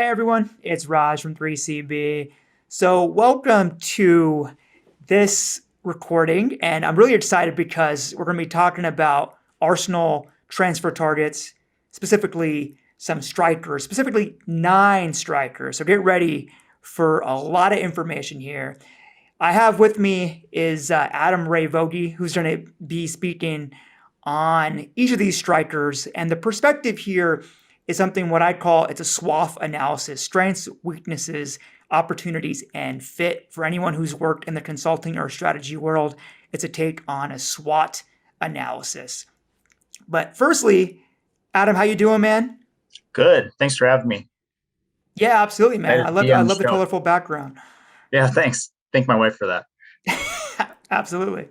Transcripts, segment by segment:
Hey everyone, it's Raj from 3CB. So, welcome to this recording, and I'm really excited because we're going to be talking about Arsenal transfer targets, specifically some strikers, specifically 9 strikers. So, get ready for a lot of information here. I have with me is Adam Rae Voge, who's going to be speaking on each of these strikers, and the perspective here is something what I call it's a SWOT analysis: strengths, weaknesses, opportunities, and fit. For anyone who's worked in the consulting or strategy world, it's a take on a SWOT analysis. But firstly, Adam, how you doing, man? Good. Thanks for having me. Yeah, absolutely, man. Excited I to love be I on the love the show. colorful background. Yeah, thanks. Thank my wife for that. Absolutely.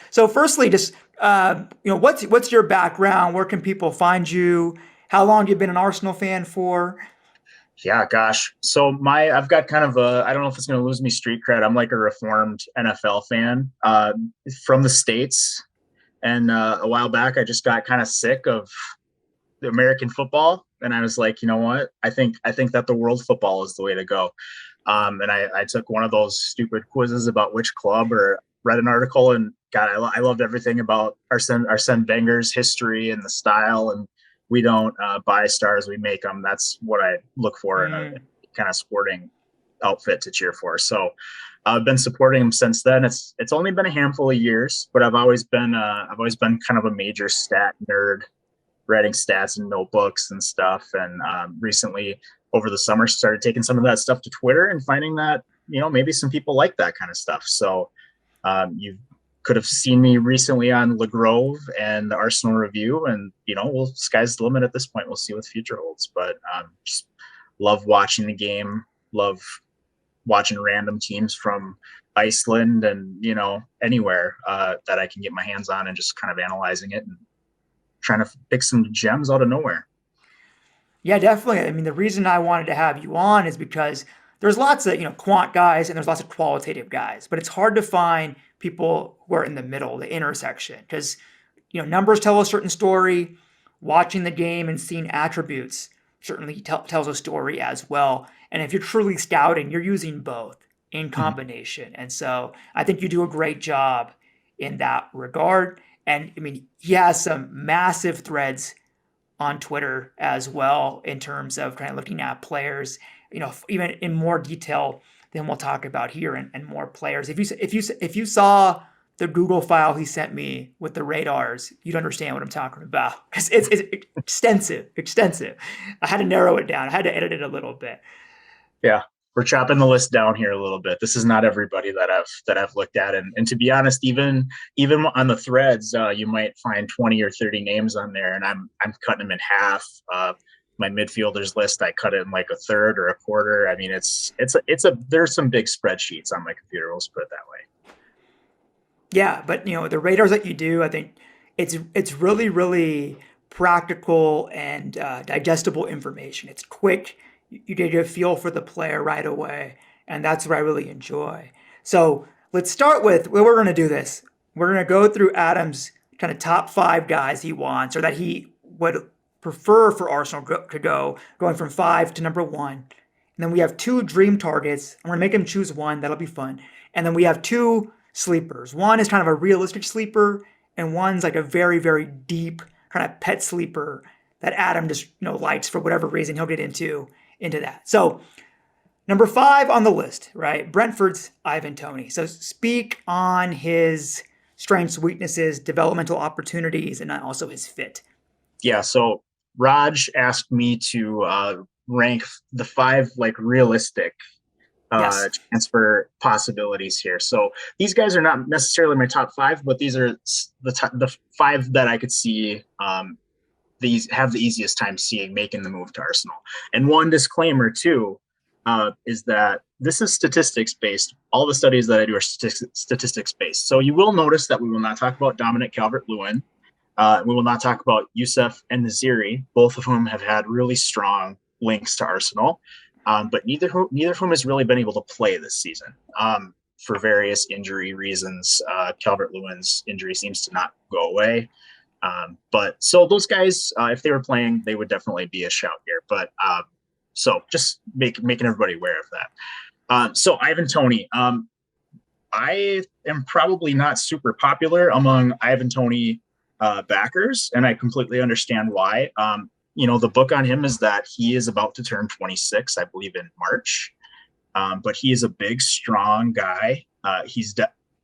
So, firstly, just what's your background? Where can people find you? How long have you been an Arsenal fan for? Yeah, gosh. So I've got kind of a, I don't know if it's going to lose me street cred. I'm like a reformed NFL fan from the States. And a while back, I just got kind of sick of the American football. And I was like, you know what? I think that the world football is the way to go. And I took one of those stupid quizzes about which club or read an article, and God, I loved everything about Arsene Wenger's history and the style. And we don't buy stars, we make them. That's what I look for in a Mm. kind of sporting outfit to cheer for. So I've been supporting him since then. It's only been a handful of years, but I've always been kind of a major stat nerd, writing stats and notebooks and stuff. And recently, over the summer, started taking some of that stuff to Twitter and finding that maybe some people like that kind of stuff. So you could have seen me recently on LeGrove and the Arsenal Review, and well, sky's the limit at this point. We'll see what the future holds. But just love watching the game. Love watching random teams from Iceland and anywhere that I can get my hands on, and just kind of analyzing it and trying to pick some gems out of nowhere. Yeah, definitely. I mean, the reason I wanted to have you on is because there's lots of, quant guys and there's lots of qualitative guys, but it's hard to find people who are in the middle, the intersection, because, numbers tell a certain story. Watching the game and seeing attributes certainly tells a story as well. And if you're truly scouting, you're using both in Mhm. combination. And so I think you do a great job in that regard. And I mean, he has some massive threads on Twitter as well in terms of kind of looking at players, even in more detail than we'll talk about here, and more players. If you saw the Google file he sent me with the radars, you'd understand what I'm talking about because it's extensive, extensive. I had to narrow it down. I had to edit it a little bit. Yeah, we're chopping the list down here a little bit. This is not everybody that I've looked at, and to be honest, even on the threads, you might find 20 or 30 names on there, and I'm cutting them in half. My midfielders list, I cut it in like a third or a quarter. I mean, it's a there's some big spreadsheets on my computer. Let's put it that way. Yeah, but the radars that you do, I think it's really really practical and digestible information. It's quick. You get a feel for the player right away, and that's what I really enjoy. So let's start with well, we're going to do this. We're going to go through Adam's kind of top 5 guys he wants or that he would prefer for Arsenal to go, going from 5 to number 1. And then we have 2 dream targets. I'm going to make him choose one. That'll be fun. And then we have 2 sleepers. One is kind of a realistic sleeper, and one's like a very, very deep kind of pet sleeper that Adam just likes for whatever reason. He'll get into that. So number 5 on the list, right? Brentford's Ivan Toney. So speak on his strengths, weaknesses, developmental opportunities, and also his fit. Yeah. So Raj asked me to rank the 5 like realistic Yes. transfer possibilities here. So these guys are not necessarily my top 5, but these are the 5 that I could see these have the easiest time seeing making the move to Arsenal. And one disclaimer too is that this is statistics based. All the studies that I do are statistics based. So you will notice that we will not talk about Dominic Calvert-Lewin. We will not talk about Youssef and Naziri, both of whom have had really strong links to Arsenal, but neither of whom has really been able to play this season for various injury reasons. Calvert-Lewin's injury seems to not go away. But so those guys, if they were playing, they would definitely be a shout here. But so just making everybody aware of that. So Ivan Toney, I am probably not super popular among Ivan Toney backers, and I completely understand why. The book on him is that he is about to turn 26, I believe, in March. But he is a big, strong guy. He's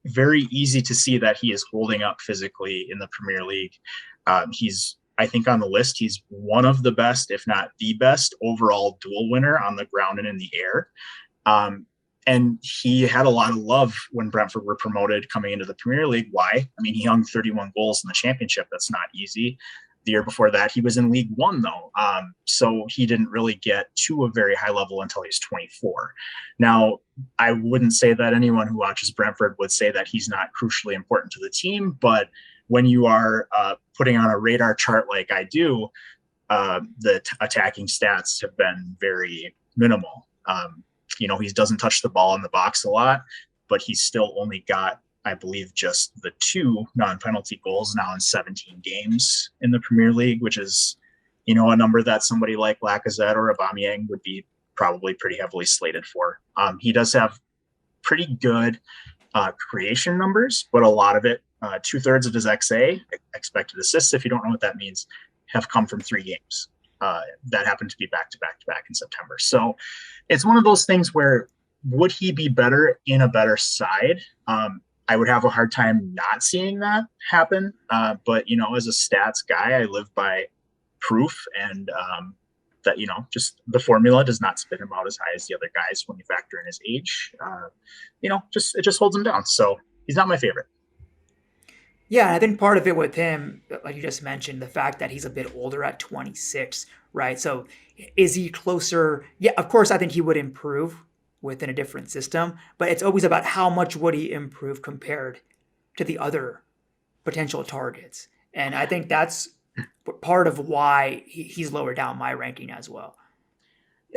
very easy to see that he is holding up physically in the Premier League. I think on the list, he's one of the best, if not the best, overall dual winner on the ground and in the air. And he had a lot of love when Brentford were promoted coming into the Premier League. Why? I mean, he hung 31 goals in the Championship. That's not easy. The year before that, he was in League One, though. So he didn't really get to a very high level until he's 24. Now, I wouldn't say that anyone who watches Brentford would say that he's not crucially important to the team. But when you are putting on a radar chart like I do, the attacking stats have been very minimal. He doesn't touch the ball in the box a lot, but he's still only got, I believe, just the 2 non-penalty goals now in 17 games in the Premier League, which is, a number that somebody like Lacazette or Aubameyang would be probably pretty heavily slated for. He does have pretty good creation numbers, but a lot of it, 2/3 of his XA, expected assists, if you don't know what that means, have come from 3 games. That happened to be back in September. So it's one of those things where, would he be better in a better side? I would have a hard time not seeing that happen. But, as a stats guy, I live by proof, and that, just the formula does not spit him out as high as the other guys when you factor in his age. It just holds him down. So he's not my favorite. Yeah, I think part of it with him, like you just mentioned, the fact that he's a bit older at 26, right? So is he closer? Yeah, of course, I think he would improve within a different system, but it's always about how much would he improve compared to the other potential targets. And I think that's part of why he's lower down my ranking as well.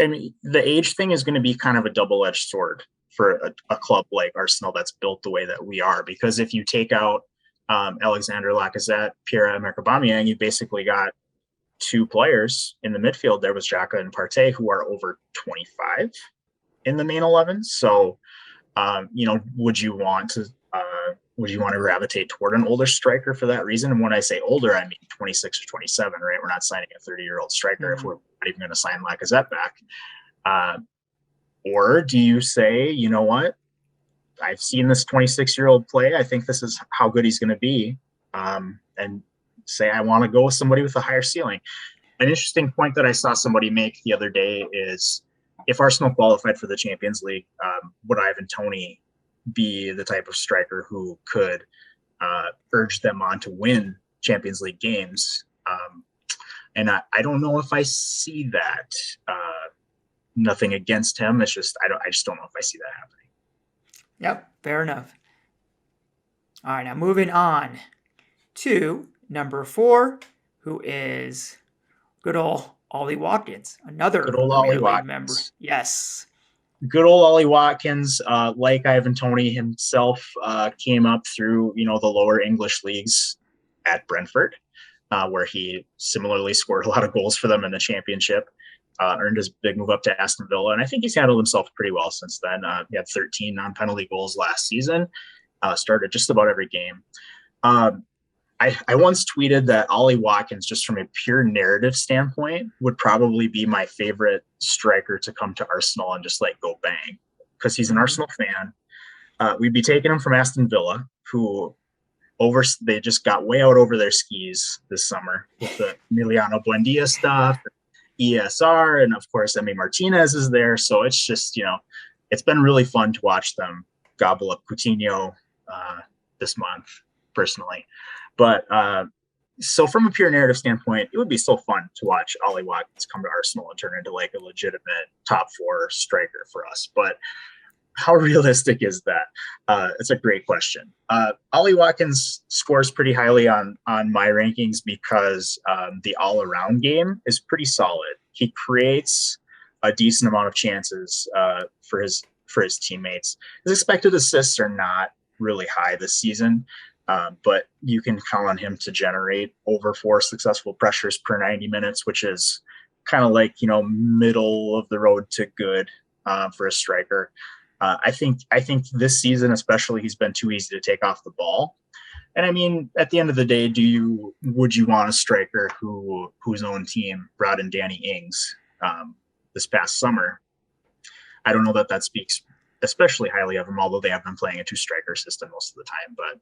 I mean, the age thing is going to be kind of a double-edged sword for a club like Arsenal that's built the way that we are, because if you take out Alexander Lacazette, Pierre-Emerick Aubameyang, you basically got 2 players in the midfield. There was Xhaka and Partey, who are over 25 in the main 11. So, would you want to gravitate toward an older striker for that reason? And when I say older, I mean 26 or 27, right? We're not signing a 30-year-old striker if we're not even going to sign Lacazette back. Or do you say, you know what? I've seen this 26-year-old play. I think this is how good he's going to be. And say, I want to go with somebody with a higher ceiling. An interesting point that I saw somebody make the other day is, if Arsenal qualified for the Champions League, would Ivan Toney be the type of striker who could urge them on to win Champions League games? And I don't know if I see that. Nothing against him. It's just I just don't know if I see that happening. Yep, fair enough. All right, now moving on to number 4, who is good old Ollie Watkins, another Good old Premier Ollie League Watkins. member. Yes. Good old Ollie Watkins, like Ivan Toney himself, came up through the lower English leagues at Brentford, where he similarly scored a lot of goals for them in the Championship. Earned his big move up to Aston Villa, and I think he's handled himself pretty well since then. He had 13 non-penalty goals last season, started just about every game. I once tweeted that Ollie Watkins, just from a pure narrative standpoint, would probably be my favorite striker to come to Arsenal and just go bang, because he's an Arsenal fan. We'd be taking him from Aston Villa, who they just got way out over their skis this summer with the Emiliano Buendia stuff, ESR, and of course Emi Martinez is there. So it's just, it's been really fun to watch them gobble up Coutinho this month, personally. But so from a pure narrative standpoint, it would be so fun to watch Ollie Watkins come to Arsenal and turn into a legitimate top 4 striker for us. But how realistic is that? It's a great question. Ollie Watkins scores pretty highly on my rankings because the all-around game is pretty solid. He creates a decent amount of chances for his teammates. His expected assists are not really high this season. But you can count on him to generate over 4 successful pressures per 90 minutes, which is kind of like, middle of the road to good for a striker. I think this season, especially, he's been too easy to take off the ball. And I mean, at the end of the day, would you want a striker whose own team brought in Danny Ings this past summer? I don't know that speaks especially highly of him, although they have been playing a 2-striker system most of the time. But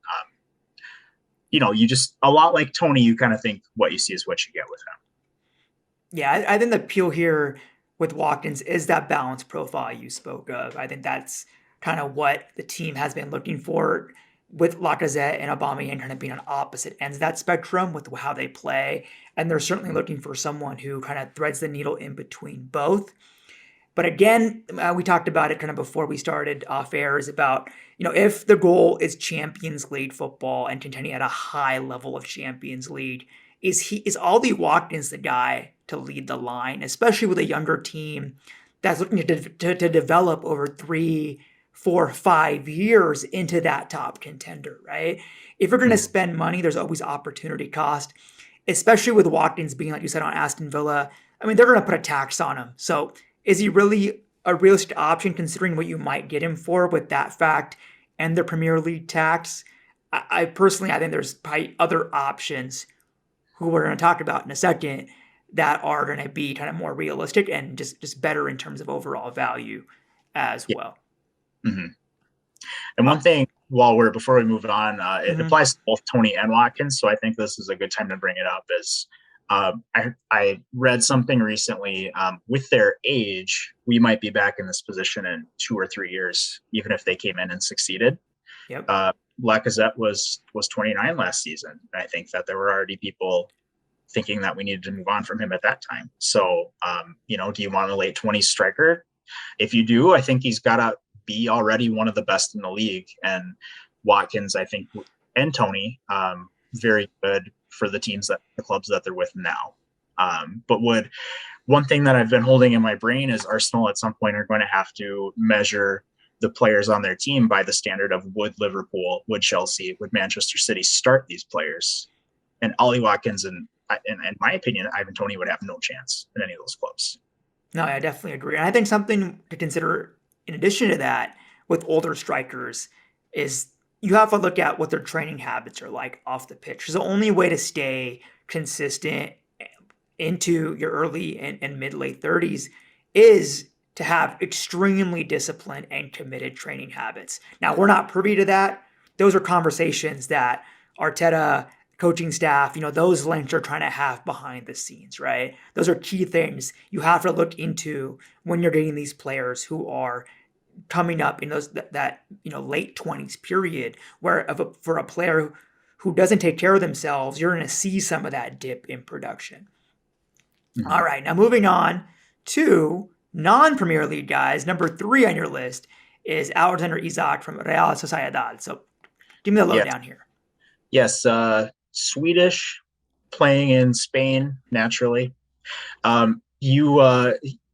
you just, a lot like Tony, you kind of think what you see is what you get with him. Yeah, I think the appeal here with Watkins is that balance profile you spoke of. I think that's kind of what the team has been looking for, with Lacazette and Aubameyang kind of being on opposite ends of that spectrum with how they play. And they're certainly looking for someone who kind of threads the needle in between both. But again, we talked about it kind of before we started off air, is about, if the goal is Champions League football and contending at a high level of Champions League, is Ollie Watkins the guy to lead the line, especially with a younger team that's looking to develop over 3, 4, 5 years into that top contender, right? If you're going to spend money, there's always opportunity cost, especially with Watkins being, like you said, on Aston Villa. I mean, they're going to put a tax on him. So is he really a realistic option considering what you might get him for with that fact and the Premier League tax? I personally, I think there's probably other options who we're going to talk about in a second that are going to be kind of more realistic and just better in terms of overall value as Yeah. well. Mm-hmm. And one thing, before we move on, it applies to both Tony and Watkins, so I think this is a good time to bring it up. Is I read something recently. With their age, we might be back in this position in 2 or 3 years, even if they came in and succeeded. Yep. Lacazette was 29 last season. And I think that there were already people thinking that we needed to move on from him at that time. So, do you want a late 20s striker? If you do, I think he's got to be already one of the best in the league. And Watkins, I think, and Tony, very good for the clubs that they're with now. But one thing that I've been holding in my brain is Arsenal at some point are going to have to measure the players on their team by the standard of would Liverpool, would Chelsea, would Manchester City start these players? And Ollie Watkins and in my opinion, Ivan Toney would have no chance in any of those clubs. No, I definitely agree. And I think something to consider in addition to that with older strikers is you have to look at what their training habits are like off the pitch. Because the only way to stay consistent into your early and mid-late 30s is to have extremely disciplined and committed training habits. Now, we're not privy to that. Those are conversations that Arteta, coaching staff, those links are trying to have behind the scenes, right? Those are key things you have to look into when you're getting these players who are coming up in that late 20s period, where for a player who doesn't take care of themselves, you're going to see some of that dip in production. Mm-hmm. All right, now moving on to non-Premier League guys. Number 3 on your list is Alexander Isak from Real Sociedad. So give me the lowdown here. Yes, Swedish, playing in Spain naturally.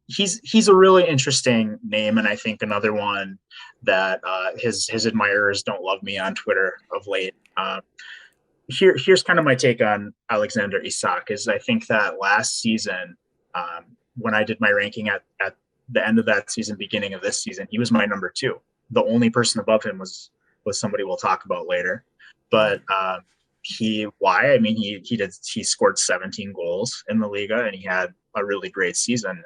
He's a really interesting name, and I think another one that his admirers don't love me on Twitter of late. Here's kind of my take on Alexander Isak. Is I think that last season, when I did my ranking at the end of that season, beginning of this season, he was my number 2. The only person above him was somebody we'll talk about later. But he scored 17 goals in the Liga, and he had a really great season.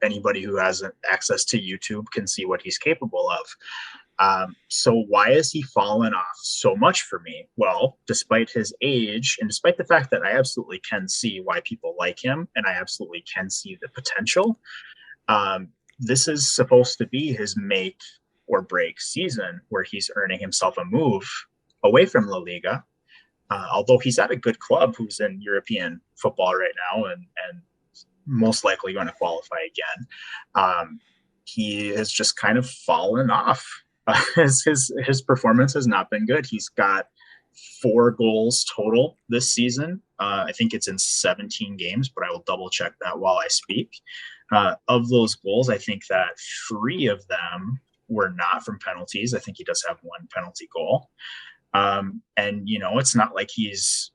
Anybody who has access to YouTube can see what he's capable of. So why has he fallen off so much for me? Well, despite his age, and despite the fact that I absolutely can see why people like him, and I absolutely can see the potential, this is supposed to be his make or break season, where he's earning himself a move away from La Liga. Although he's at a good club who's in European football right now and most likely going to qualify again. He has just kind of fallen off. His performance has not been good. He's got 4 goals total this season. I think it's in 17 games, but I will double check that while I speak. Of those goals, I think that 3 of them were not from penalties. I think he does have 1 penalty goal. And it's not like he's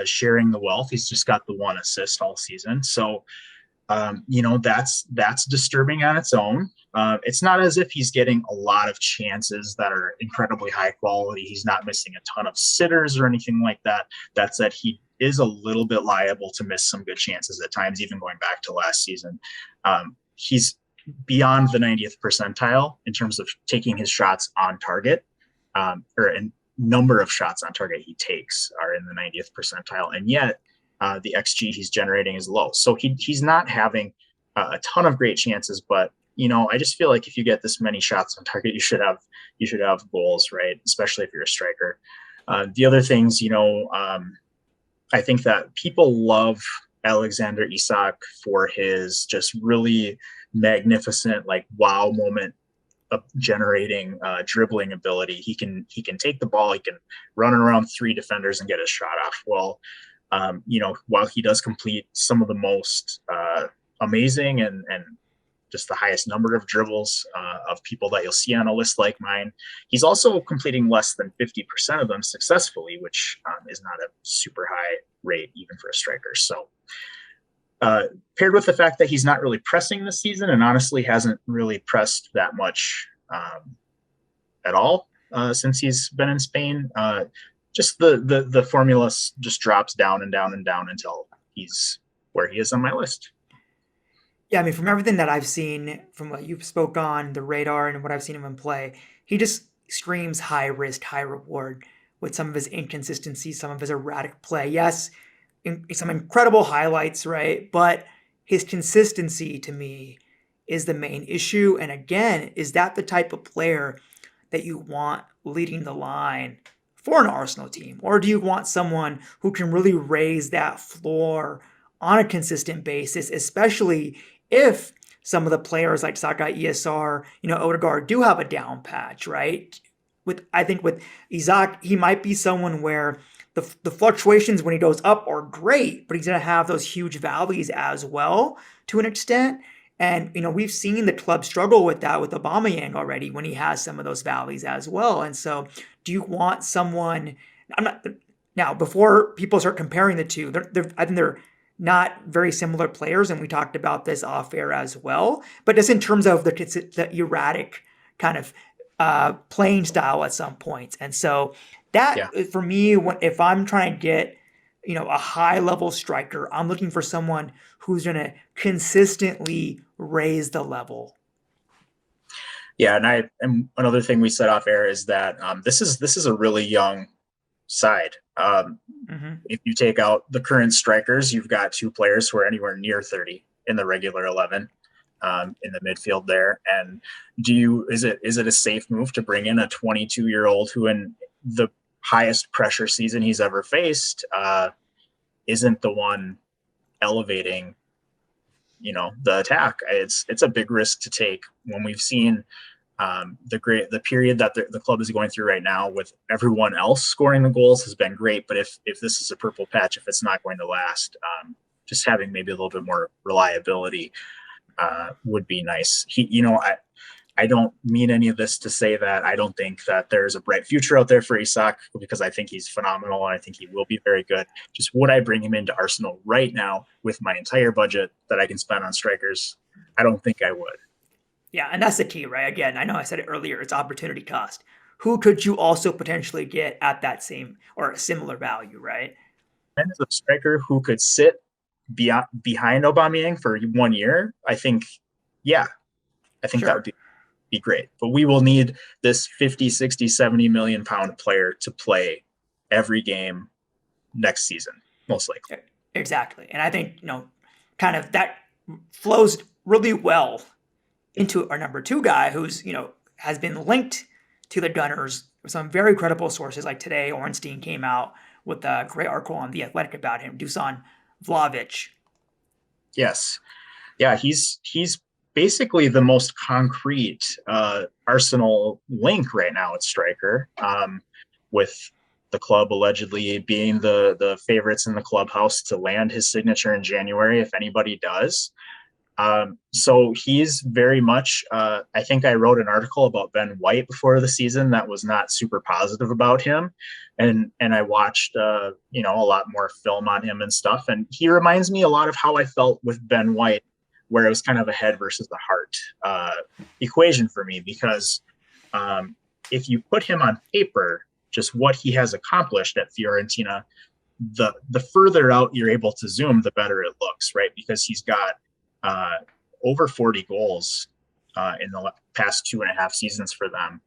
sharing the wealth. He's just got the one assist all season. So that's disturbing on its own. It's not as if he's getting a lot of chances that are incredibly high quality. He's not missing a ton of sitters or anything like that. That's that he is a little bit liable to miss some good chances at times, even going back to last season. He's beyond the 90th percentile in terms of taking his shots on target, or in number of shots on target he takes are in the 90th percentile. And yet the XG he's generating is low. So he's not having a ton of great chances, but I just feel like if you get this many shots on target, you should have goals, right? Especially if you're a striker. The other things, I think that people love Alexander Isak for his just really magnificent, like wow moment of generating dribbling ability. He can take the ball, he can run around 3 defenders and get a shot off. Well, while he does complete some of the most amazing and just the highest number of dribbles of people that you'll see on a list like mine, he's also completing less than 50% of them successfully, which is not a super high rate even for a striker. So paired with the fact that he's not really pressing this season and honestly hasn't really pressed that much at all since he's been in Spain, just the formula just drops down and down and down until he's where he is on my list. Yeah, I mean, from everything that I've seen, from what you've spoke on, the radar, and what I've seen him in play, he just screams high risk, high reward with some of his inconsistencies, some of his erratic play. Yes, some incredible highlights, right? But his consistency to me is the main issue. And again, is that the type of player that you want leading the line for an Arsenal team? Or do you want someone who can really raise that floor on a consistent basis, especially if some of the players like Saka, ESR, Odegaard do have a down patch, right? I think with Isaac, he might be someone where the fluctuations when he goes up are great, but he's going to have those huge valleys as well to an extent. And, we've seen the club struggle with that with Aubameyang already when he has some of those valleys as well. And so do you want someone, now before people start comparing the two, I think they're not very similar players, and we talked about this off air as well. But just in terms of the erratic kind of playing style at some points, and so that for me, if I'm trying to get a high level striker, I'm looking for someone who's going to consistently raise the level. Yeah, and another thing we said off air is that this is a really young side. If you take out the current strikers, you've got 2 players who are anywhere near 30 in the regular 11 in the midfield there. And is it a safe move to bring in a 22-year-old who in the highest pressure season he's ever faced isn't the one elevating the attack? It's a big risk to take when we've seen the period that the club is going through right now with everyone else scoring the goals has been great. But if this is a purple patch, if it's not going to last, just having maybe a little bit more reliability would be nice. I don't mean any of this to say that I don't think that there's a bright future out there for Isak, because I think he's phenomenal and I think he will be very good. Just would I bring him into Arsenal right now with my entire budget that I can spend on strikers? I don't think I would. Yeah, and that's the key, right? Again, I know I said it earlier, it's opportunity cost. Who could you also potentially get at that same or a similar value, right? And as a striker who could sit behind Aubameyang for 1 year, I think that would be great. But we will need this 50, 60, 70 million pound player to play every game next season, most likely. Exactly. And I think, kind of that flows really well into our number 2 guy who's, has been linked to the Gunners with some very credible sources. Like today, Ornstein came out with a great article on The Athletic about him, Dusan Vlahovic. Yes. Yeah, he's basically the most concrete Arsenal link right now at striker, with the club allegedly being the favorites in the clubhouse to land his signature in January if anybody does. So he's very much, I think I wrote an article about Ben White before the season that was not super positive about him. And I watched, a lot more film on him and stuff. And he reminds me a lot of how I felt with Ben White, where it was kind of a head versus the heart equation for me, because if you put him on paper, just what he has accomplished at Fiorentina, the further out you're able to zoom, the better it looks, right? Because he's got over 40 goals in the past 2.5 seasons for them,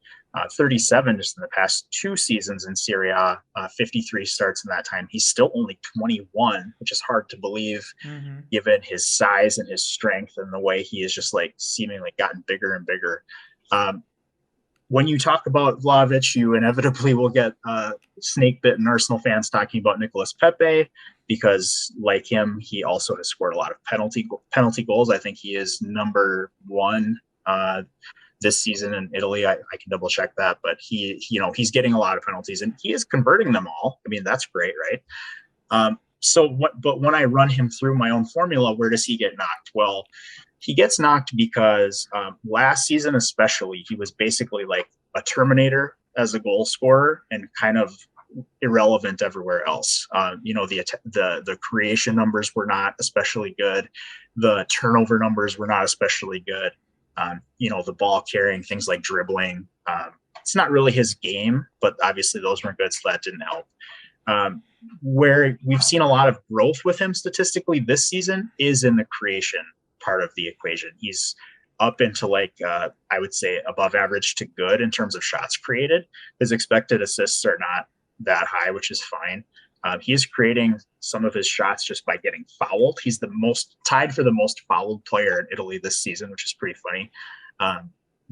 37 just in the past 2 seasons in Serie A, 53 starts in that time. He's still only 21, which is hard to believe given his size and his strength and the way he is just like seemingly gotten bigger and bigger. When you talk about Vlahovic, you inevitably will get snake-bitten Arsenal fans talking about Nicolas Pepe, because like him, he also has scored a lot of penalty goals. I think he is number 1 this season in Italy. I can double check that, but he's getting a lot of penalties and he is converting them all. I mean, that's great, right? But when I run him through my own formula, where does he get knocked? Well, he gets knocked because last season especially, he was basically like a Terminator as a goal scorer and kind of irrelevant everywhere else. The creation numbers were not especially good. The turnover numbers were not especially good. The ball carrying, things like dribbling. It's not really his game, but obviously those weren't good, so that didn't help. Where we've seen a lot of growth with him statistically this season is in the creation part of the equation. He's up into I would say above average to good in terms of shots created. His expected assists are not that high, which is fine. He is creating some of his shots just by getting fouled. He's tied for the most fouled player in Italy this season, which is pretty funny.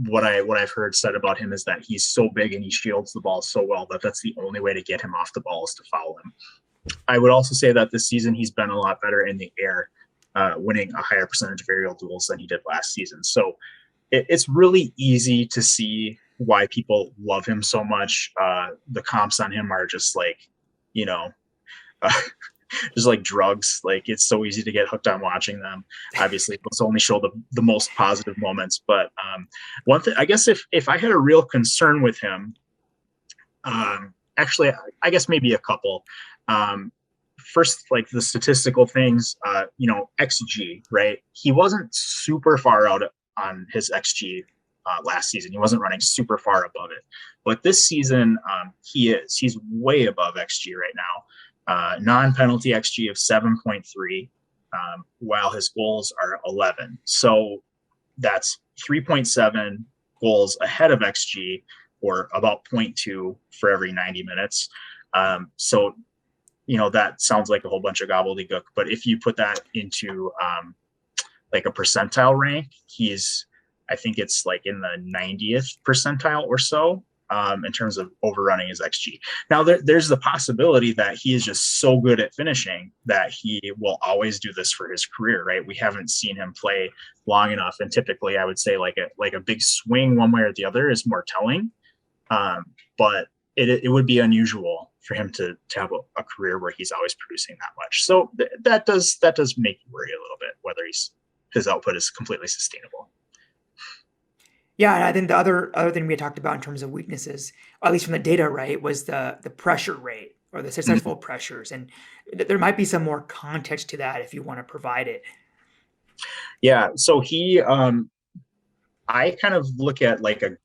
What I've heard said about him is that he's so big and he shields the ball so well that that's the only way to get him off the ball is to foul him. I would also say that this season he's been a lot better in the air, winning a higher percentage of aerial duels than he did last season. So it's really easy to see why people love him so much. The comps on him are just like, just like drugs. Like, it's so easy to get hooked on watching them. Obviously, let's only show the most positive moments. But one thing, I guess, if I had a real concern with him, actually, I guess maybe a couple. First, like the statistical things, XG, right? He wasn't super far out on his XG last season. He wasn't running super far above it. But this season, he's way above XG right now. Non-penalty XG of 7.3, while his goals are 11. So that's 3.7 goals ahead of XG, or about 0.2 for every 90 minutes. So that sounds like a whole bunch of gobbledygook, but if you put that into like a percentile rank, I think it's like in the 90th percentile or so in terms of overrunning his XG. Now, there's the possibility that he is just so good at finishing that he will always do this for his career, right? We haven't seen him play long enough, and typically I would say like a big swing one way or the other is more telling, but it would be unusual for him to have a career where he's always producing that much. So that does make you worry a little bit whether his output is completely sustainable. Yeah, and I think the other thing we had talked about in terms of weaknesses, at least from the data, right, was the pressure rate or the successful pressures, and there might be some more context to that if you want to provide it. Yeah, so I kind of look at like a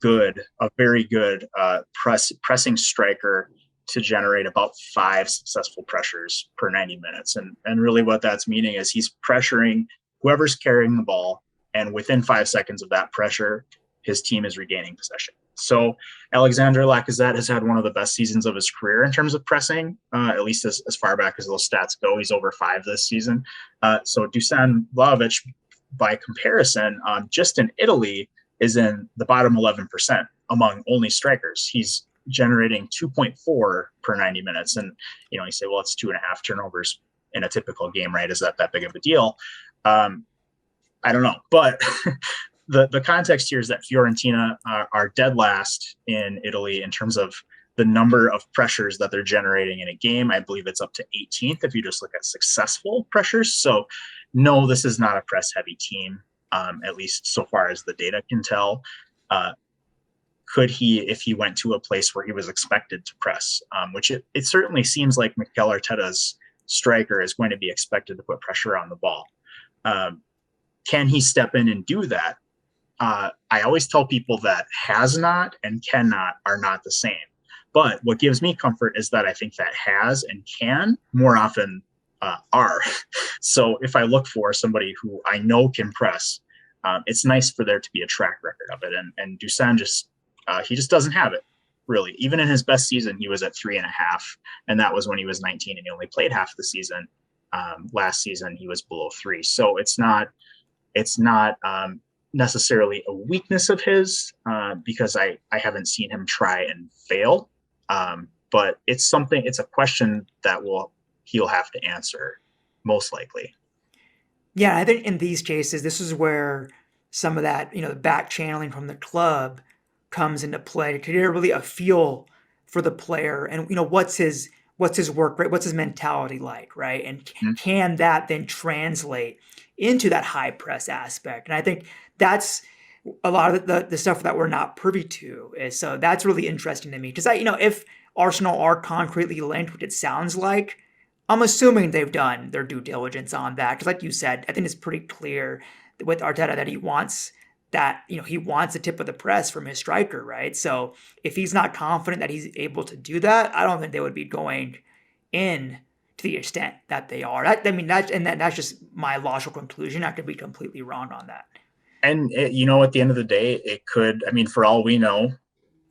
very good pressing striker to generate about 5 successful pressures per 90 minutes. And really what that's meaning is he's pressuring whoever's carrying the ball, and within 5 seconds of that pressure, his team is regaining possession. So Alexandre Lacazette has had one of the best seasons of his career in terms of pressing, at least as far back as those stats go. He's over 5 this season. So Dusan Vlahovic, by comparison, just in Italy, is in the bottom 11% among only strikers. He's generating 2.4 per 90 minutes. And, you say, well, it's 2.5 turnovers in a typical game, right? Is that big of a deal? I don't know. But the context here is that Fiorentina are dead last in Italy in terms of the number of pressures that they're generating in a game. I believe it's up to 18th if you just look at successful pressures. So no, this is not a press heavy team, at least so far as the data can tell. Uh, could he, if he went to a place where he was expected to press, which it certainly seems like Mikel Arteta's striker is going to be expected to put pressure on the ball. Can he step in and do that? I always tell people that has not and cannot are not the same. But what gives me comfort is that I think that has and can more often are. So if I look for somebody who I know can press, it's nice for there to be a track record of it. And Dusan he just doesn't have it, really. Even in his best season, he was at 3.5, and that was when he was 19 and he only played half the season. Last season, he was below 3. So it's not necessarily a weakness of his, because I haven't seen him try and fail. But it's a question that he'll have to answer most likely. Yeah, I think in these cases, this is where some of that, the back channeling from the club comes into play to get really a feel for the player and, what's his work rate, what's his mentality like, right? And Mm-hmm. can that then translate into that high press aspect? And I think that's a lot of the stuff that we're not privy to is, so that's really interesting to me because if Arsenal are concretely linked, which it sounds like, I'm assuming they've done their due diligence on that. Because like you said, I think it's pretty clear with Arteta that he wants the tip of the press from his striker, right? So if he's not confident that he's able to do that, I don't think they would be going in to the extent that they are. That's just my logical conclusion. I could be completely wrong on that. And at the end of the day, it could, for all we know,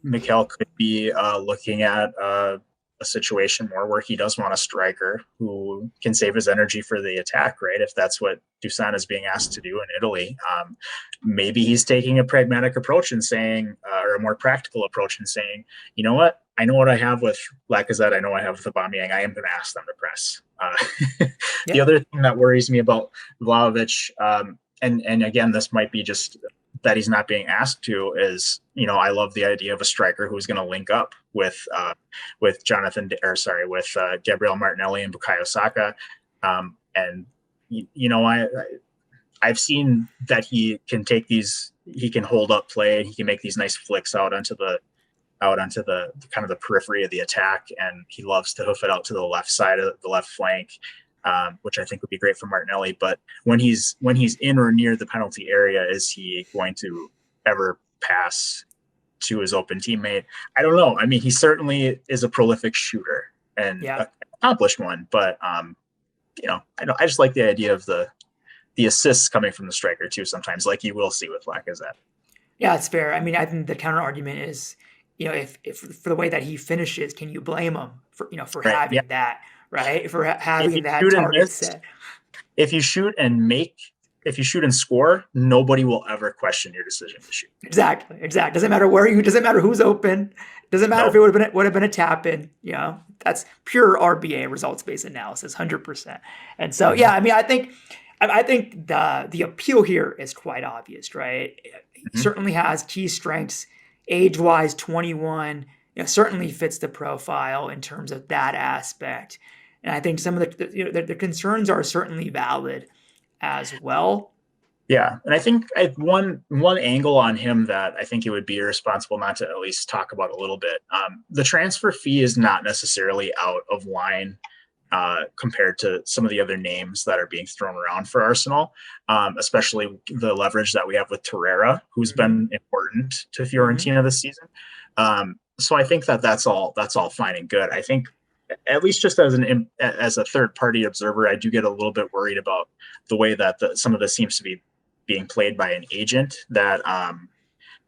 Mikel could be looking at a situation more where he does want a striker who can save his energy for the attack, right? If that's what Dusan is being asked to do in Italy, maybe he's taking a pragmatic approach and saying, or a more practical approach and saying, you know what? I know what I have with Lacazette. I know I have with Aubameyang. I am going to ask them to press. The other thing that worries me about Vlahovic, and again, this might be just that he's not being asked to, is, I love the idea of a striker who's going to link up with Gabriel Martinelli and Bukayo Saka. And I've seen that he can he can hold up play, and he can make these nice flicks out onto the kind of the periphery of the attack. And he loves to hoof it out to the left side of the left flank. Which I think would be great for Martinelli. But when he's in or near the penalty area, is he going to ever pass to his open teammate? I don't know. He certainly is a prolific shooter and accomplished one. But I just like the idea of the assists coming from the striker too. Sometimes, like you will see with Lacazette. Yeah, it's fair. I think the counter argument is, if for the way that he finishes, can you blame him for having that? Right, for having that target set. If you shoot and score, nobody will ever question your decision to shoot. Exactly. Doesn't matter who's open. Doesn't matter if it would have been a tap in. That's pure RBA, results based analysis, 100%. And so I think the appeal here is quite obvious, right? He certainly has key strengths, age wise, 21. Certainly fits the profile in terms of that aspect. And I think some of the concerns are certainly valid as well. Yeah, and I think one angle on him that I think it would be irresponsible not to at least talk about a little bit. The transfer fee is not necessarily out of line compared to some of the other names that are being thrown around for Arsenal, especially the leverage that we have with Torreira, who's been important to Fiorentina this season. So I think that's all fine and good. I think, at least just as a third party observer, I do get a little bit worried about the way that some of this seems to be being played by an agent, that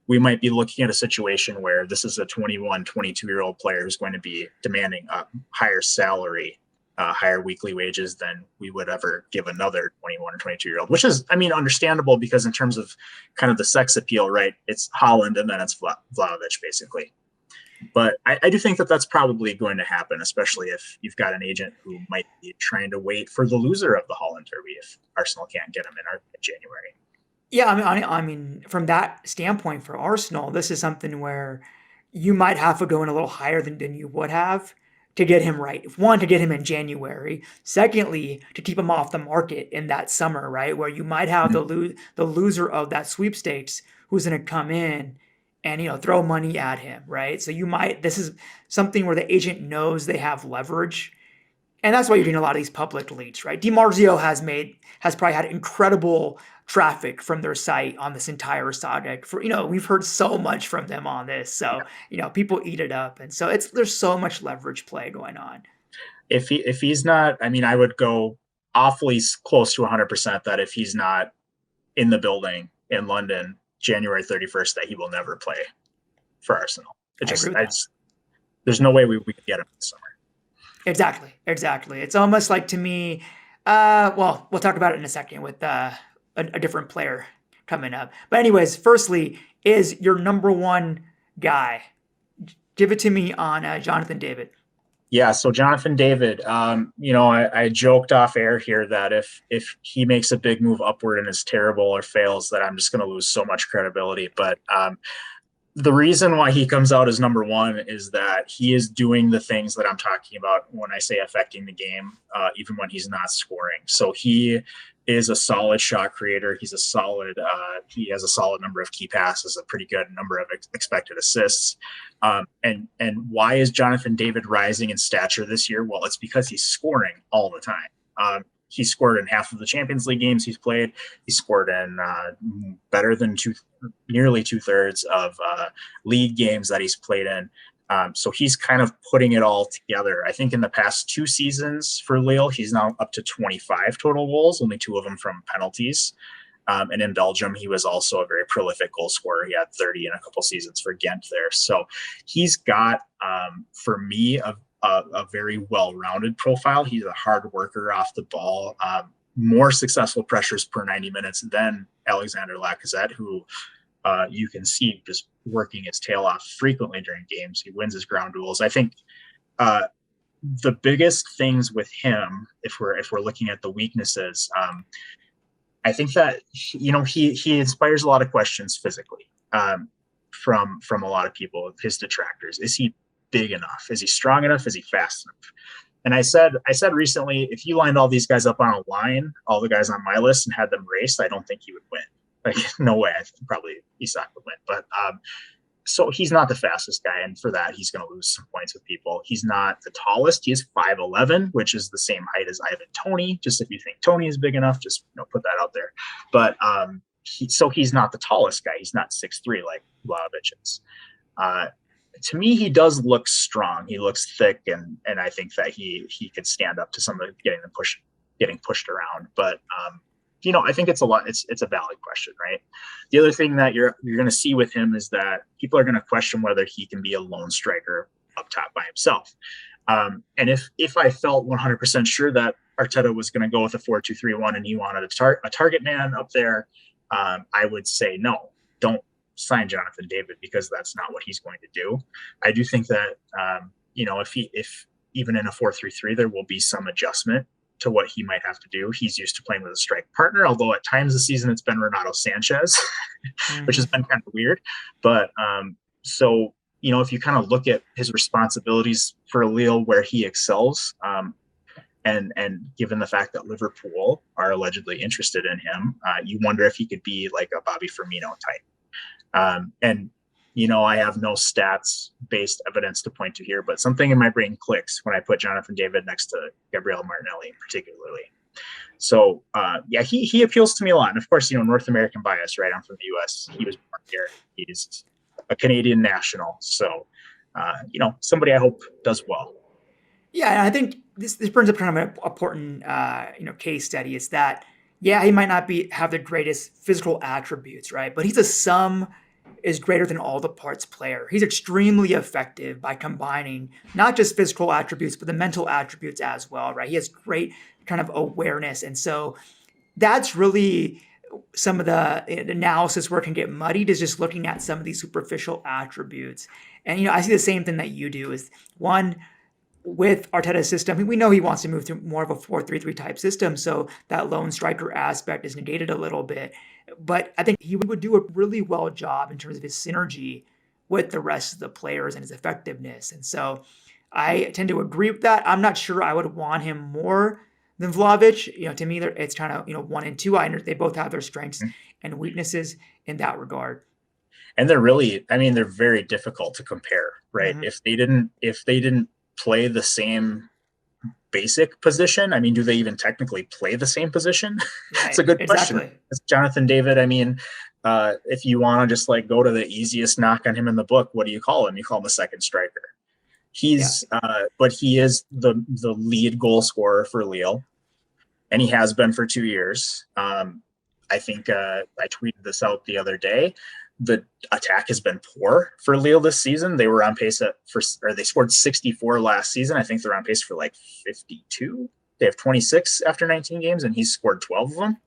we might be looking at a situation where this is a 21, 22-year-old player who's going to be demanding a higher salary, higher weekly wages than we would ever give another 21 or 22-year-old, which is, understandable, because in terms of kind of the sex appeal, right, it's Haaland and then it's Vlahovic, basically. But I do think that that's probably going to happen, especially if you've got an agent who might be trying to wait for the loser of the Holland Derby if Arsenal can't get him in January. Yeah, from that standpoint for Arsenal, this is something where you might have to go in a little higher than you would have to get him right. One, to get him in January. Secondly, to keep him off the market in that summer, right? Where you might have the loser of that sweepstakes who's going to come in and throw money at him, right? So this is something where the agent knows they have leverage, and that's why you're doing a lot of these public leaks, right? DiMarzio has probably had incredible traffic from their site on this entire saga. We've heard so much from them on this, so people eat it up, and so there's so much leverage play going on. If he's not, I mean, I would go awfully close to 100% that if he's not in the building in London January 31st, that he will never play for Arsenal. There's no way we could get him this summer. Exactly. It's almost like, to me, well, we'll talk about it in a second with a different player coming up. But anyways, firstly, is your number one guy? Give it to me on Jonathan David. Yeah, so Jonathan David, I joked off air here that if he makes a big move upward and is terrible or fails, that I'm just going to lose so much credibility. But the reason why he comes out as number one is that he is doing the things that I'm talking about when I say affecting the game, even when he's not scoring. So he is a solid shot creator. He has a solid number of key passes, a pretty good number of expected assists. And why is Jonathan David rising in stature this year? Well, it's because he's scoring all the time. He scored in half of the Champions League games he's played. He scored in better than nearly 2/3 of league games that he's played in. So he's kind of putting it all together. I think in the past 2 seasons for Lille, he's now up to 25 total goals, only 2 of them from penalties. And in Belgium, he was also a very prolific goal scorer. He had 30 in a couple seasons for Ghent there. So he's got, for me, a very well-rounded profile. He's a hard worker off the ball, more successful pressures per 90 minutes than Alexander Lacazette, who you can see just working his tail off frequently during games. He wins his ground duels. I think the biggest things with him, if we're looking at the weaknesses, I think that he inspires a lot of questions physically from a lot of people, his detractors. Is he big enough? Is he strong enough? Is he fast enough? And I said recently, if you lined all these guys up on a line, all the guys on my list, and had them race, I don't think he would win. Like, no way. I think probably Isak would win. But so he's not the fastest guy, and for that, he's going to lose some points with people. He's not the tallest. He is 5'11", which is the same height as Ivan Toney. Just if you think Toney is big enough, just put that out there. But so he's not the tallest guy. He's not 6'3" like Vlahovic is. To me, he does look strong. He looks thick, and I think that he could stand up to some of getting pushed around. But I think it's a valid question, right? The other thing that you're going to see with him is that people are going to question whether he can be a lone striker up top by himself. And if I felt 100% sure that Arteta was going to go with a 4-2-3-1 and he wanted a target man up there, I would say no, don't sign Jonathan David, because that's not what he's going to do. I do think that if even in a 4-3-3 there will be some adjustment to what he might have to do. He's used to playing with a strike partner, although at times this season it's been Renato Sanchez, which has been kind of weird. But so if you kind of look at his responsibilities for Lille, where he excels, and given the fact that Liverpool are allegedly interested in him, you wonder if he could be like a Bobby Firmino type. And I have no stats-based evidence to point to here, but something in my brain clicks when I put Jonathan David next to Gabriel Martinelli, particularly. So, he appeals to me a lot. And of course, North American bias, right? I'm from the U.S. He was born here. He's a Canadian national. So, somebody I hope does well. Yeah, and I think this brings up kind of an important, case study. Is that, he might not have the greatest physical attributes, right? But he's a sum is greater than all the parts player. He's extremely effective by combining not just physical attributes, but the mental attributes as well, right? He has great kind of awareness. And so that's really some of the analysis where it can get muddied, is just looking at some of these superficial attributes. And, I see the same thing that you do, is one, with Arteta's system, we know he wants to move to more of a 4-3-3 type system, so that lone striker aspect is negated a little bit. But I think he would do a really well job in terms of his synergy with the rest of the players and his effectiveness. And so I tend to agree with that. I'm not sure I would want him more than Vlahovic. To me, it's kind of, one and two. They both have their strengths and weaknesses in that regard. And they're really, I mean, they're very difficult to compare, right? Mm-hmm. If they didn't play the same basic position, I mean, do they even technically play the same position? It's a Right. good question. Exactly. It's Jonathan David, I mean, if you want to just like go to the easiest knock on him in the book, what do you call him? You call him a second striker. Yeah. But he is the lead goal scorer for Lille, and he has been for 2 years. I think I tweeted this out the other day. The attack has been poor for Lille this season. They were on pace they scored 64 last season. I think they're on pace for like 52. They have 26 after 19 games, and he's scored 12 of them.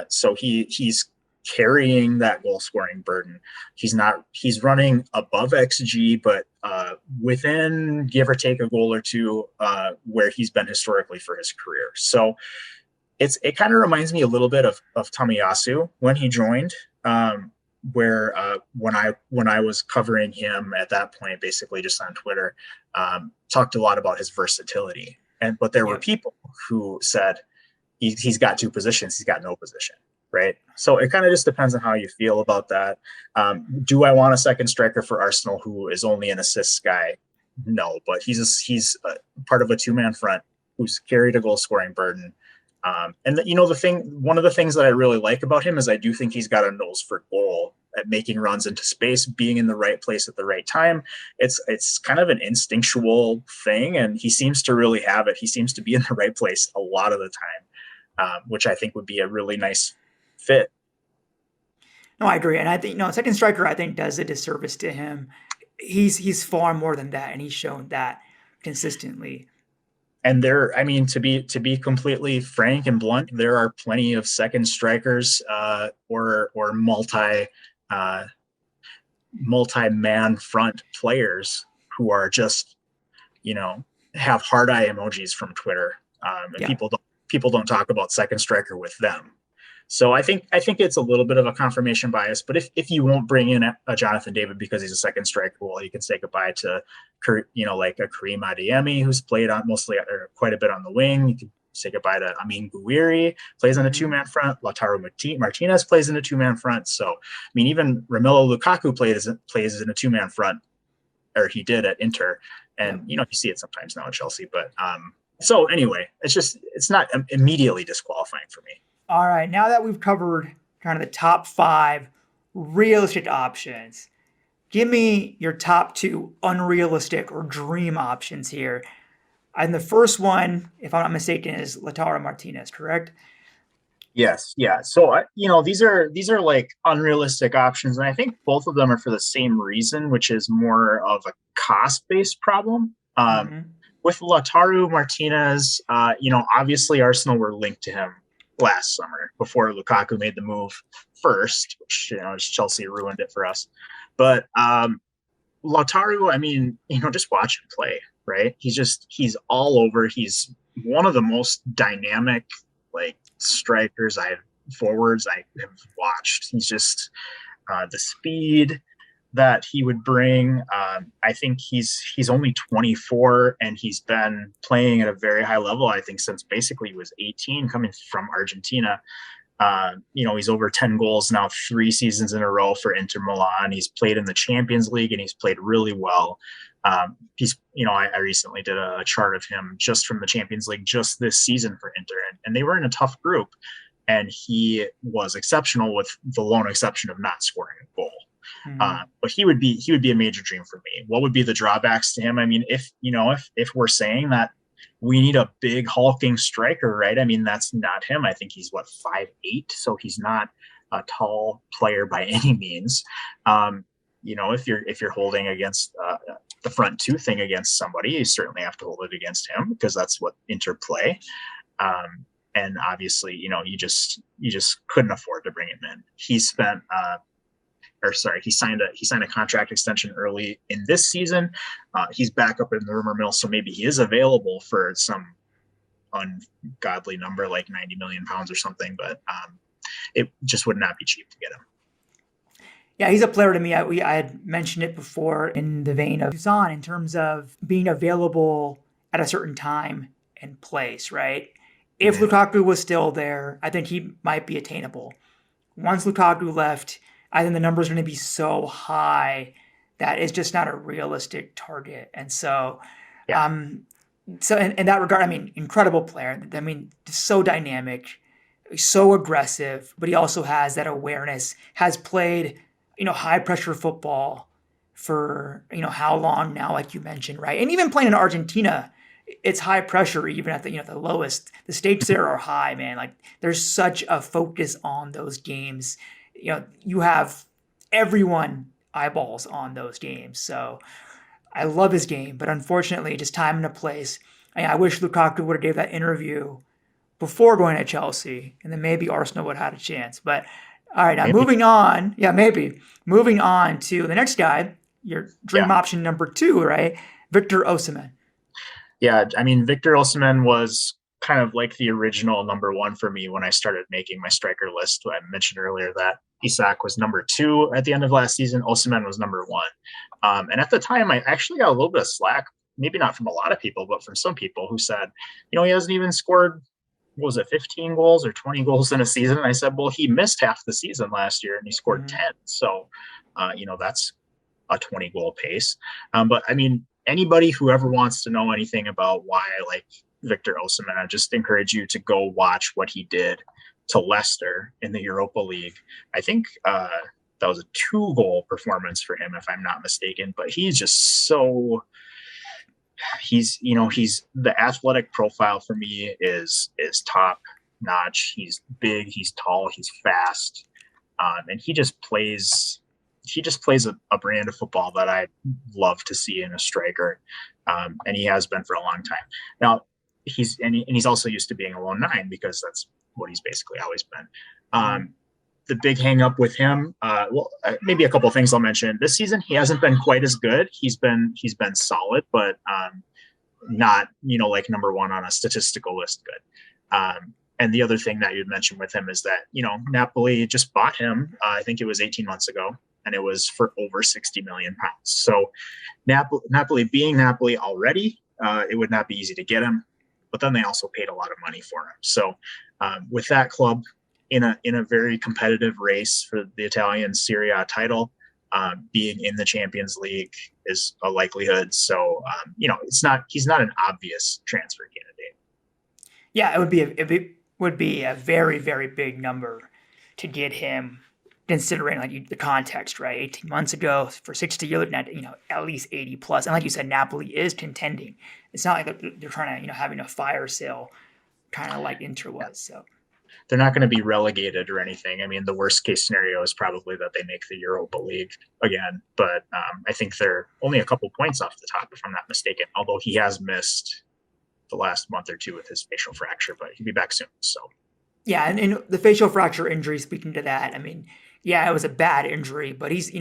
So he's carrying that goal scoring burden. He's running above XG, but within give or take a goal or two where he's been historically for his career. So it kind of reminds me a little bit of Tomiyasu when he joined, where when I was covering him at that point, basically just on Twitter, talked a lot about his versatility. But there were Yep. people who said he's got two positions, he's got no position, right? So it kind of just depends on how you feel about that. Do I want a second striker for Arsenal who is only an assists guy? No, but he's part of a two-man front who's carried a goal scoring burden. One of the things that I really like about him is I do think he's got a nose for goal at making runs into space, being in the right place at the right time. It's kind of an instinctual thing, and he seems to really have it. He seems to be in the right place a lot of the time, which I think would be a really nice fit. No, I agree, and I think second striker I think does a disservice to him. He's far more than that, and he's shown that consistently. And I mean, to be completely frank and blunt, there are plenty of second strikers or multi-man front players who are just, have hard eye emojis from Twitter, and Yeah. people don't talk about second striker with them. So I think it's a little bit of a confirmation bias. But if you won't bring in a Jonathan David because he's a second striker, well, you can say goodbye to like a Kareem Adeyemi, who's played on quite a bit on the wing. You can say goodbye to Amin Gouiri, plays in a two-man front. Lautaro Martinez plays in a two-man front. So I mean, even Romelu Lukaku plays in a two-man front, or he did at Inter, and Yep. you see it sometimes now at Chelsea. But so anyway, it's not immediately disqualifying for me. All right, now that we've covered kind of the top 5 realistic options, give me your top 2 unrealistic or dream options here. And the first one, if I'm not mistaken, is Lautaro Martinez, correct? Yes, yeah. So these are like unrealistic options, and I think both of them are for the same reason, which is more of a cost-based problem. Mm-hmm. With Lautaro Martinez, obviously Arsenal were linked to him last summer before Lukaku made the move first, which Chelsea ruined it for us. But Lautaro, I mean, just watch him play, right? He's all over. He's one of the most dynamic like forwards I have watched. He's just the speed that he would bring. I think he's only 24, and he's been playing at a very high level, I think, since basically he was 18, coming from Argentina. He's over 10 goals now, 3 seasons in a row for Inter Milan. He's played in the Champions League, and he's played really well. I recently did a chart of him just from the Champions League just this season for Inter, and they were in a tough group, and he was exceptional, with the lone exception of not scoring a goal. Mm-hmm. But he would be a major dream for me. What would be the drawbacks to him? I mean, if we're saying that we need a big hulking striker, right? I mean, that's not him. I think he's 5'8", so he's not a tall player by any means. If you're holding against the front two thing against somebody, you certainly have to hold it against him, because that's what Inter play. And obviously, you just couldn't afford to bring him in. He signed a contract extension early in this season. He's back up in the rumor mill, so maybe he is available for some ungodly number like 90 million pounds or something, but it just would not be cheap to get him. Yeah, he's a player to me. I had mentioned it before in the vein of Busan in terms of being available at a certain time and place, right? If Mhm. Lukaku was still there, I think he might be attainable. Once Lukaku left, I think the numbers are going to be so high that it's just not a realistic target. And so, Yeah. um, so in that regard, I mean, incredible player. I mean, so dynamic, so aggressive, but he also has that awareness. Has played, high pressure football for how long now, like you mentioned, right? And even playing in Argentina, it's high pressure even at the lowest. The stakes there are high, man. Like there's such a focus on those games. You have everyone eyeballs on those games. So I love his game, but unfortunately, just time and a place. I wish Lukaku would have gave that interview before going to Chelsea, and then maybe Arsenal would have had a chance. But all right, now Maybe. moving on. Yeah, maybe moving on to the next guy, your Yeah. dream option number two, right? Victor Osimhen. Yeah. I mean, Victor Osimhen was kind of like the original number one for me when I started making my striker list. I mentioned earlier that Isak was number two at the end of last season. Osimhen was number one. And at the time, I actually got a little bit of slack, maybe not from a lot of people, but from some people who said, he hasn't even scored, what was it, 15 goals or 20 goals in a season? And I said, well, he missed half the season last year and he scored Mm-hmm. 10. So, that's a 20 goal pace. But I mean, anybody who ever wants to know anything about why I like Victor Osimhen, I just encourage you to go watch what he did to Leicester in the Europa League. I think that was a 2-goal performance for him, if I'm not mistaken. But he's just so he's the athletic profile for me is top notch. He's big, he's tall, he's fast, and he just plays a brand of football that I love to see in a striker, and he has been for a long time. Now he's also used to being a lone nine because that's what he's basically always been. Mm-hmm. The big hang up with him, maybe a couple of things I'll mention. This season he hasn't been quite as good. He's been solid, but not like number one on a statistical list good. And the other thing that you'd mentioned with him is that Napoli just bought him. I think it was 18 months ago, and it was for over 60 million pounds. So Napoli being Napoli already, it would not be easy to get him. But then they also paid a lot of money for him. So with that club in a very competitive race for the Italian Serie A title, being in the Champions League is a likelihood. So he's not an obvious transfer candidate. Yeah, it would be a very very big number to get him, considering the context, right? 18 months ago for 60, you're looking at at least 80 plus, and like you said, Napoli is contending. It's not like they're trying to having a fire sale, kind of like Inter was. So They're not going to be relegated or anything. I mean, the worst case scenario is probably that they make the Europa League again, but I think they're only a couple points off the top, if I'm not mistaken. Although he has missed the last month or two with his facial fracture, but he'll be back soon. So yeah, and the facial fracture injury. Speaking to that, I mean, yeah, it was a bad injury, but he's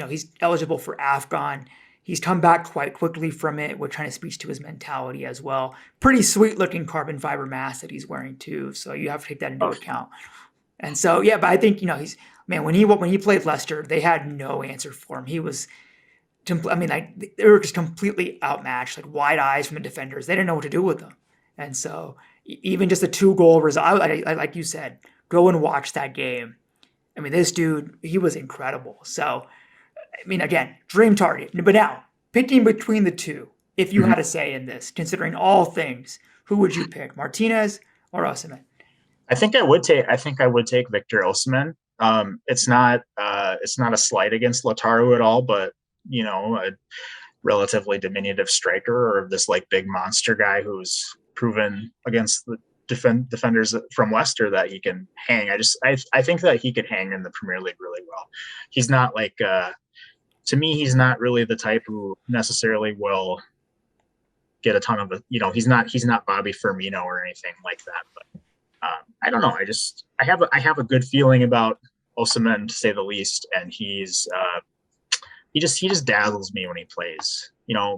eligible for AFCON. He's come back quite quickly from it, which kind of speaks to his mentality as well. Pretty sweet looking carbon fiber mask that he's wearing too, so you have to take that into account. And so yeah, but I think he's man when he played Leicester, they had no answer for him. He was, I mean, like they were just completely outmatched, like wide eyes from the defenders. They didn't know what to do with them, and so even just a 2-goal result, like you said, go and watch that game. I mean, this dude, he was incredible. So I mean, again, dream target. But now, picking between the two, if you mhm. had a say in this, considering all things, who would you pick, Martinez or Osimhen? I think I would take Victor Osimhen. It's not a slight against Lautaro at all, but a relatively diminutive striker or this like big monster guy who's proven against the defenders from Leicester that he can hang. I think that he could hang in the Premier League really well. He's not like to me, he's not really the type who necessarily will get a ton of he's not Bobby Firmino or anything like that. But I don't know. I have a good feeling about Osimhen, to say the least, and he just dazzles me when he plays.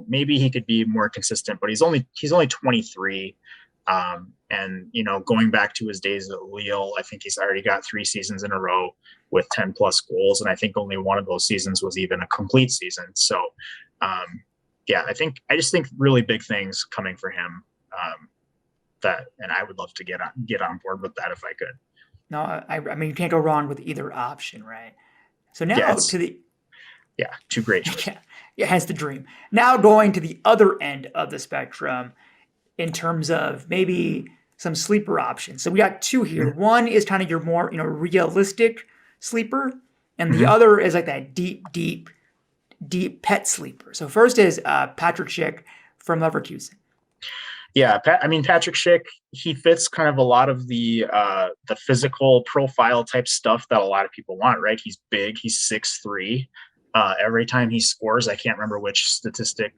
Maybe he could be more consistent, but he's only 23. And going back to his days at Lille, I think he's already got 3 seasons in a row with 10 plus goals. And I think only one of those seasons was even a complete season. So, yeah, I just think really big things coming for him. And I would love to get on board with that if I could. No, I mean, you can't go wrong with either option, right? So Yeah, now it's to the two great choices. yeah, yeah, hence the dream. Now going to the other end of the spectrum in terms of maybe some sleeper options. So we got two here. Mm-hmm. One is kind of your more, realistic sleeper, and the Mm-hmm. other is like that deep pet sleeper. So first is Patrick Schick from Leverkusen. Yeah, Patrick Schick, he fits kind of a lot of the physical profile type stuff that a lot of people want, right? He's big, he's 6'3". Every time he scores, I can't remember which statistic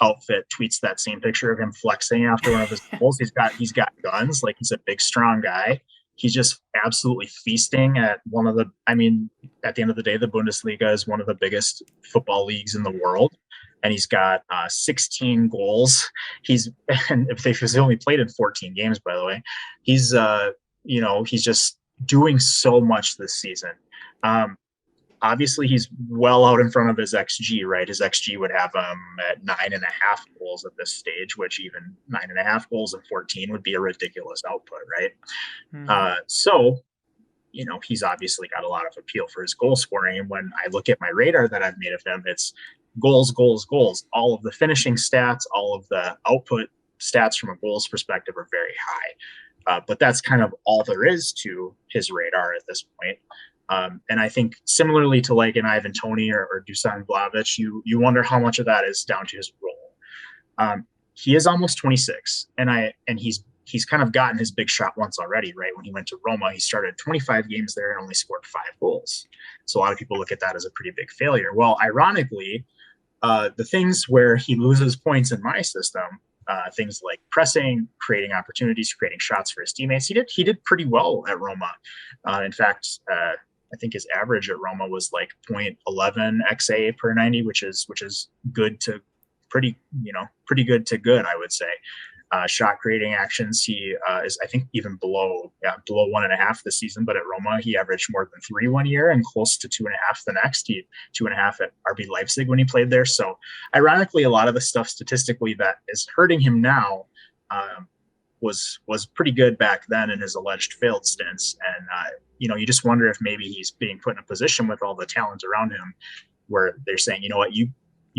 outfit tweets that same picture of him flexing after one of his goals. He's got guns, like he's a big, strong guy. He's just absolutely feasting at at the end of the day, the Bundesliga is one of the biggest football leagues in the world. And he's got 16 goals. And if he's only played in 14 games, by the way, he's just doing so much this season. Obviously, he's well out in front of his XG, right? His XG would have him at 9.5 goals at this stage, which even 9.5 goals in 14 would be a ridiculous output, right? So, he's obviously got a lot of appeal for his goal scoring. And when I look at my radar that I've made of him, it's goals, goals, goals. All of the finishing stats, all of the output stats from a goals perspective are very high. But that's kind of all there is to his radar at this point. And I think similarly to like an Ivan Toney or Dusan Vlahovic, you wonder how much of that is down to his role. He is almost 26, and he's kind of gotten his big shot once already, right? When he went to Roma, he started 25 games there and only scored 5 goals. So a lot of people look at that as a pretty big failure. Well, ironically, the things where he loses points in my system, things like pressing, creating opportunities, creating shots for his teammates, he did pretty well at Roma. In fact, I think his average at Roma was like 0.11 XA per 90, which is good to pretty good to good, I would say. Shot creating actions, he is, I think, even below 1.5 this season. But at Roma, he averaged more than 3 one year and close to 2.5 the next. He 2.5 at RB Leipzig when he played there. So ironically, a lot of the stuff statistically that is hurting him now was pretty good back then in his alleged failed stints. And you just wonder if maybe he's being put in a position with all the talent around him where they're saying, you know what, you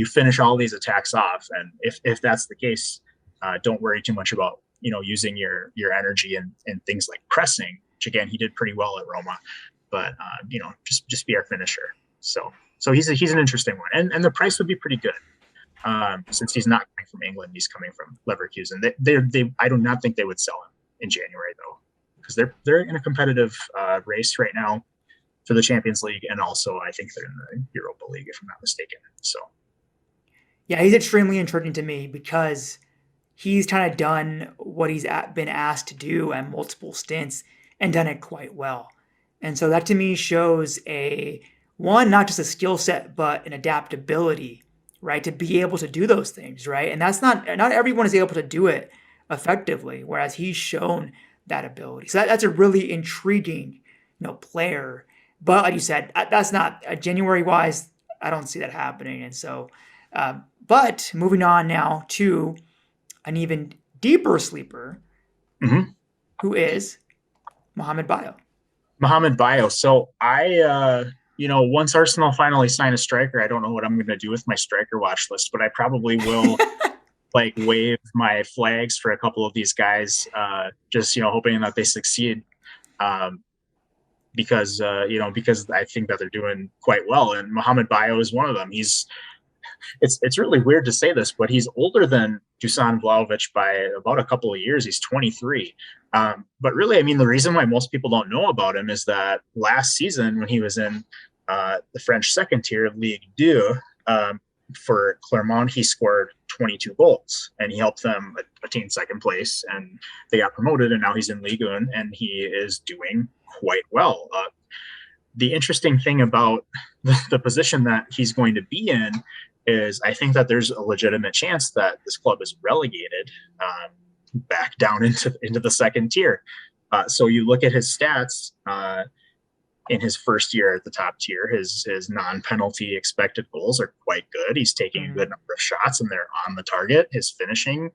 finish all these attacks off, and if that's the case, don't worry too much about using your energy and things like pressing, which again he did pretty well at Roma, but just be our finisher. So he's an interesting one, and the price would be pretty good. Since he's not coming from England, he's coming from Leverkusen. I do not think they would sell him in January though, because they're in a competitive race right now for the Champions League, and also I think they're in the Europa League if I'm not mistaken. So yeah, he's extremely intriguing to me because he's kind of done what he's been asked to do at multiple stints and done it quite well. And so that to me shows not just a skill set, but an adaptability, right? To be able to do those things, right? And that's not everyone is able to do it effectively, whereas he's shown that ability. So that's a really intriguing, player. But like you said, that's not January wise. I don't see that happening. And so, but moving on now to an even deeper sleeper, who is Mohamed Bayo. Mohamed Bayo. So once Arsenal finally sign a striker, I don't know what I'm going to do with my striker watch list, but I probably will like wave my flags for a couple of these guys, just hoping that they succeed, because I think that they're doing quite well, and Mohamed Bayo is one of them. It's really weird to say this, but he's older than Dusan Vlahovic by about a couple of years. He's 23. But really, I mean, the reason why most people don't know about him is that last season when he was in the French second tier, Ligue 2, for Clermont, he scored 22 goals, and he helped them attain second place, and they got promoted, and now he's in Ligue 1, and he is doing quite well. The interesting thing about the position that he's going to be in is I think that there's a legitimate chance that this club is relegated back down into the second tier. So you look at his stats. in his first year at the top tier. His non-penalty expected goals are quite good. He's taking a good number of shots and they're on the target. His finishing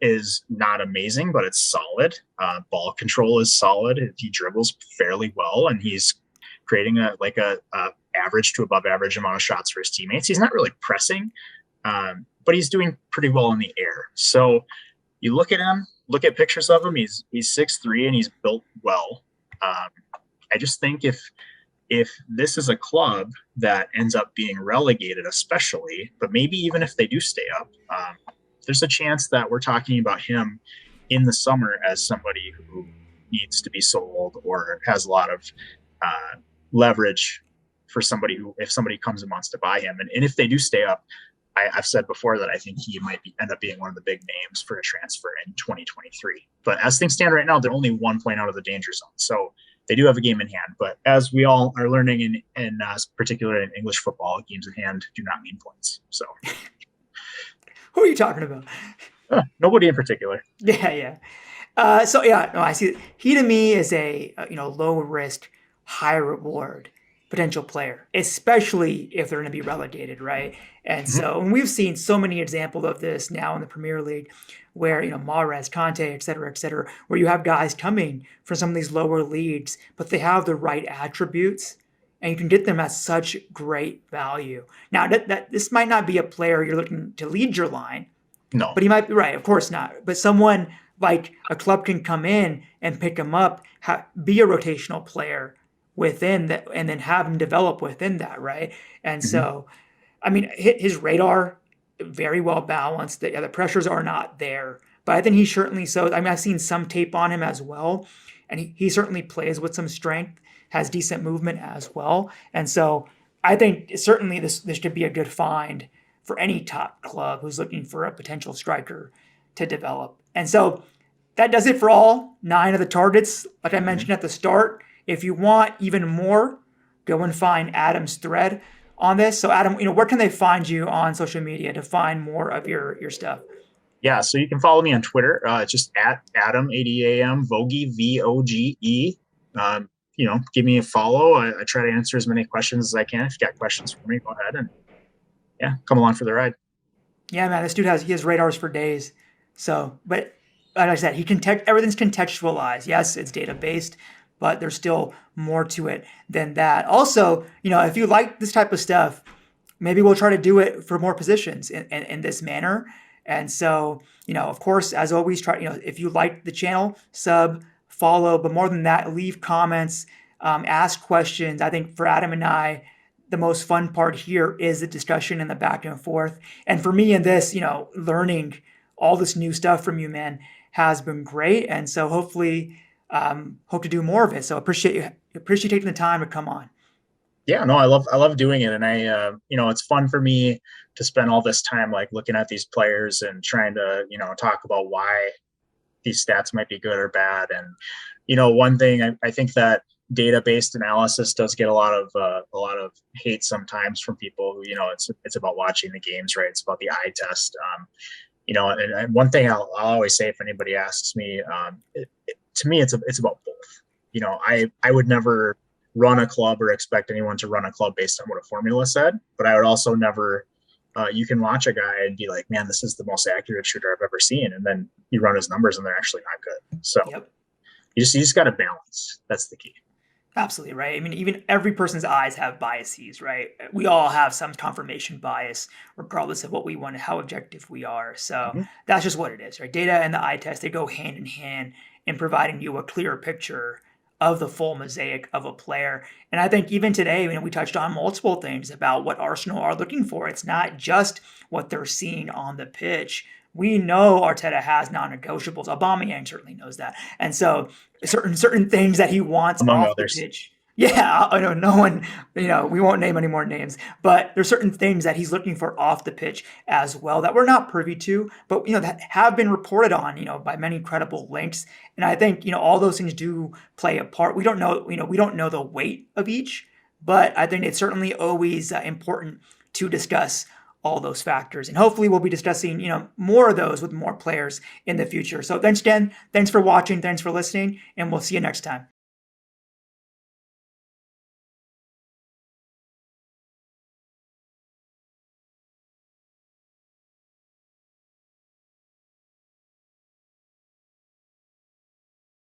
is not amazing, but it's solid. Ball control is solid. He dribbles fairly well, and he's creating a average to above average amount of shots for his teammates. He's not really pressing, but he's doing pretty well in the air. So you look at him, look at pictures of him. He's 6'3" and he's built well. I just think if this is a club that ends up being relegated, especially, but maybe even if they do stay up, there's a chance that we're talking about him in the summer as somebody who needs to be sold or has a lot of leverage for somebody who, if somebody comes and wants to buy him. And if they do stay up, I've said before that I think he might end up being one of the big names for a transfer in 2023. But as things stand right now, they're only 1 point out of the danger zone. So they do have a game in hand. But as we all are learning in particular in English football, games in hand do not mean points. So who are you talking about? Nobody in particular. Yeah. I see. He to me is a low risk, high reward potential player, especially if they're going to be relegated, right? And so, and we've seen so many examples of this now in the Premier League, where Mahrez, Conte, et cetera, where you have guys coming from some of these lower leagues, but they have the right attributes, and you can get them at such great value. Now, that this might not be a player you're looking to lead your line, no, but he might be right, of course not. But someone like a club can come in and pick him up, be a rotational player within that, and then have him develop within that, right? And so, I mean, his radar very well balanced. The pressures are not there, but I think he certainly so. I mean, I've seen some tape on him as well, and he certainly plays with some strength, has decent movement as well. And so, I think certainly this could be a good find for any top club who's looking for a potential striker to develop. And so that does it for all 9 of the targets. Like I mentioned at the start, if you want even more, go and find Adam's thread on this. So Adam, where can they find you on social media to find more of your stuff? Yeah, so you can follow me on Twitter, just at Adam, ADAM, Voge, VOGE. Give me a follow. I try to answer as many questions as I can. If you got questions for me, go ahead and come along for the ride. Yeah, man, this dude has radars for days. So, but like I said, everything's contextualized. Yes, it's data based, but there's still more to it than that. Also, if you like this type of stuff, maybe we'll try to do it for more positions in this manner. And so, of course, as always, if you like the channel, sub, follow, but more than that, leave comments, ask questions. I think for Adam and I, the most fun part here is the discussion and the back and forth. And for me in this, learning all this new stuff from you, man, has been great. And so hopefully, hope to do more of it. So appreciate taking the time to come on. Yeah, no, I love doing it. And I, it's fun for me to spend all this time, like looking at these players and trying to, talk about why these stats might be good or bad. And, one thing I think that data-based analysis does get a lot of hate sometimes from people who, it's about watching the games, right? It's about the eye test. And one thing I'll always say if anybody asks me, to me, it's about both. I would never run a club or expect anyone to run a club based on what a formula said, but I would also never, you can watch a guy and be like, man, this is the most accurate shooter I've ever seen. And then you run his numbers and they're actually not good. So you just got to balance. That's the key. Absolutely, right? I mean, even every person's eyes have biases, right? We all have some confirmation bias, regardless of what we want and how objective we are. So that's just what it is, right? Data and the eye test, they go hand in hand in providing you a clearer picture of the full mosaic of a player. And I think even today, we touched on multiple things about what Arsenal are looking for. It's not just what they're seeing on the pitch. We know Arteta has non-negotiables. Aubameyang certainly knows that. And so certain things that he wants among off others. The pitch. Yeah, I know no one, we won't name any more names, but there's certain things that he's looking for off the pitch as well that we're not privy to, but, that have been reported on, by many credible links. And I think, all those things do play a part. We don't know, we don't know the weight of each, but I think it's certainly always important to discuss all those factors. And hopefully we'll be discussing, more of those with more players in the future. So thanks, Jen. Thanks for watching. Thanks for listening. And we'll see you next time.